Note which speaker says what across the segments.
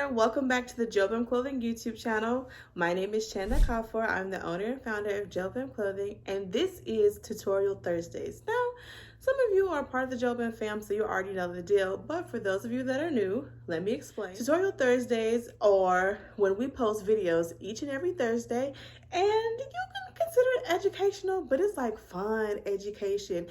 Speaker 1: there, welcome back to the Jobim Clothing YouTube channel. My name is Chanda Kafour. I'm the owner and founder of Jobim Clothing, and this is Tutorial Thursdays. Now, some of you are part of the Jobim fam, so you already know the deal, but for those of you that are new, let me explain. Tutorial Thursdays are when we post videos each and every Thursday, and you can consider it educational, but it's like fun education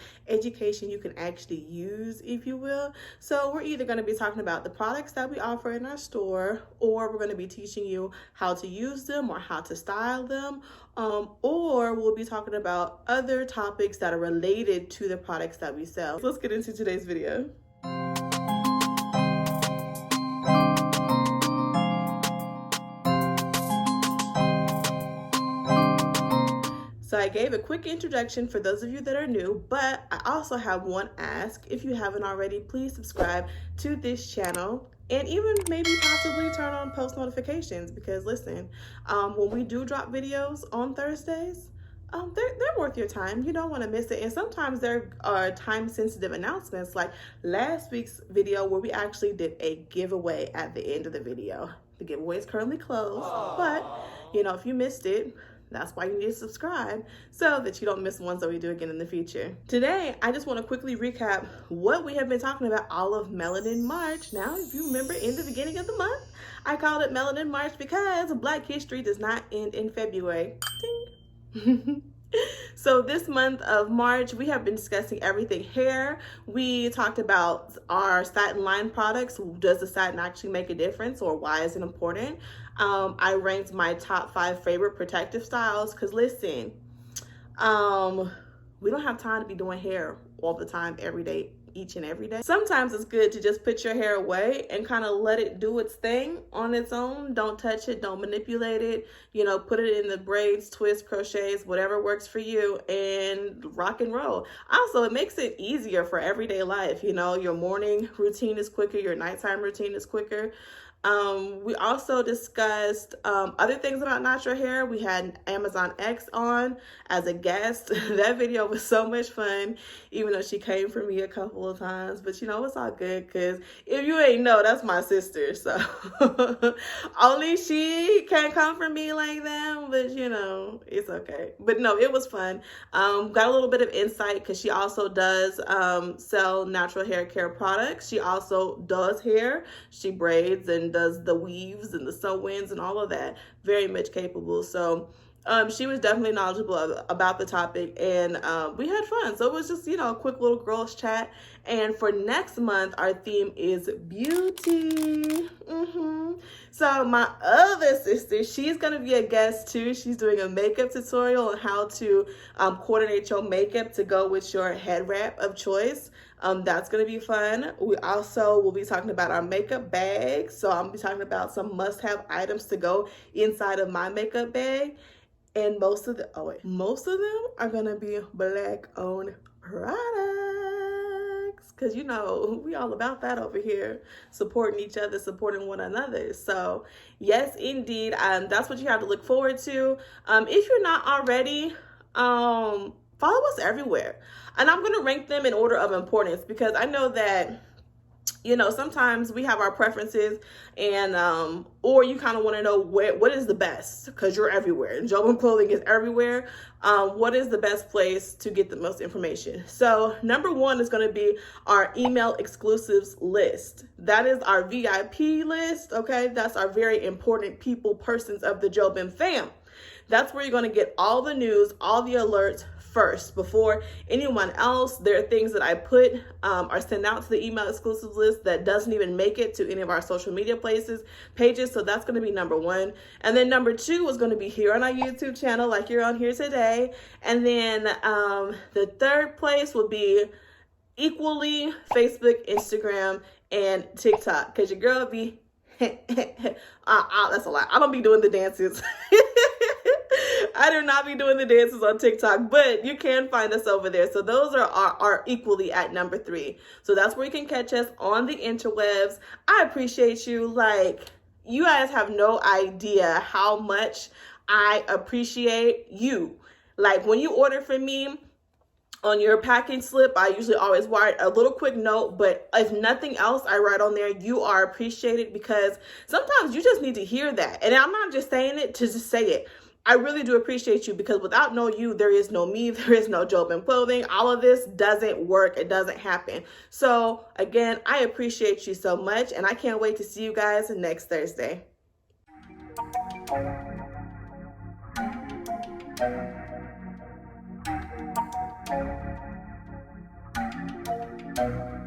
Speaker 1: you can actually use, if you will. So we're either going to be talking about the products that we offer in our store, or we're going to be teaching you how to use them or how to style them, or we'll be talking about other topics that are related to the products that we sell. Let's get into today's video. So I gave a quick introduction for those of you that are new, but I also have one ask. If you haven't already, please subscribe to this channel and even maybe possibly turn on post notifications, because listen, when we do drop videos on Thursdays, they're worth your time. You don't want to miss it. And sometimes there are time sensitive announcements, like last week's video where we actually did a giveaway at the end of the video. The giveaway is currently closed, but you know, if you missed it, that's why you need to subscribe so that you don't miss ones that we do again in the future. Today, I just want to quickly recap what we have been talking about all of Melanin March. Now, if you remember, in the beginning of the month, I called it Melanin March because Black History does not end in February. Ding. So this month of March, we have been discussing everything hair. We talked about our satin line products. Does the satin actually make a difference, or why is it important? I ranked my top 5 favorite protective styles, because listen, we don't have time to be doing hair all the time, every day, each and every day. Sometimes it's good to just put your hair away and kind of let it do its thing on its own. Don't touch it, don't manipulate it, you know, put it in the braids, twists, crochets, whatever works for you, and rock and roll. Also, it makes it easier for everyday life. You know, your morning routine is quicker, your nighttime routine is quicker. We also discussed other things about natural hair. We had Amazon X on as a guest. That video was so much fun, even though she came for me a couple of times. But you know, it's all good, because if you ain't know, that's my sister. So only she can't come for me like that, but you know, it's okay. But no, it was fun. Got a little bit of insight, because she also does sell natural hair care products. She also does hair. She braids and does the weaves and the sew-ins and all of that. Very much capable. So she was definitely knowledgeable about the topic, and we had fun. So it was just, you know, a quick little girls chat. And for next month, our theme is beauty. So my other sister, she's going to be a guest too. She's doing a makeup tutorial on how to coordinate your makeup to go with your head wrap of choice. That's going to be fun. We also will be talking about our makeup bags. So I'm going to be talking about some must-have items to go inside of my makeup bag. And most of them are going to be Black-owned products. Because, you know, we all about that over here. Supporting each other, supporting one another. So, yes, indeed. That's what you have to look forward to. If you're not already, follow us everywhere. And I'm going to rank them in order of importance, because I know that, you know, sometimes we have our preferences, and or you kind of want to know what is the best, because you're everywhere and Jobim Clothing is everywhere. What is the best place to get the most information? So number 1 is going to be our email exclusives list. That is our VIP list. Okay, that's our very important persons of the Jobim fam. That's where you're going to get all the news, all the alerts first before anyone else. There are things that I put or send out to the email exclusive list that doesn't even make it to any of our social media pages. So that's going to be number 1. And then number 2 is going to be here on our YouTube channel, like you're on here today. And then the third place will be equally Facebook, Instagram, and TikTok, because your girl be that's a lie. I don't be doing the dances. I do not be doing the dances on TikTok, but you can find us over there. So those are equally at number 3. So that's where you can catch us on the interwebs. I appreciate you. Like, you guys have no idea how much I appreciate you. Like, when you order from me, On your packing slip, I usually always write a little quick note, but if nothing else, I write on there, you are appreciated, because sometimes you just need to hear that. And I'm not just saying it to just say it. I really do appreciate you, because without no you, there is no me, there is no Jobim Clothing. All of this doesn't work. It doesn't happen. So again, I appreciate you so much, and I can't wait to see you guys next Thursday. Thank you.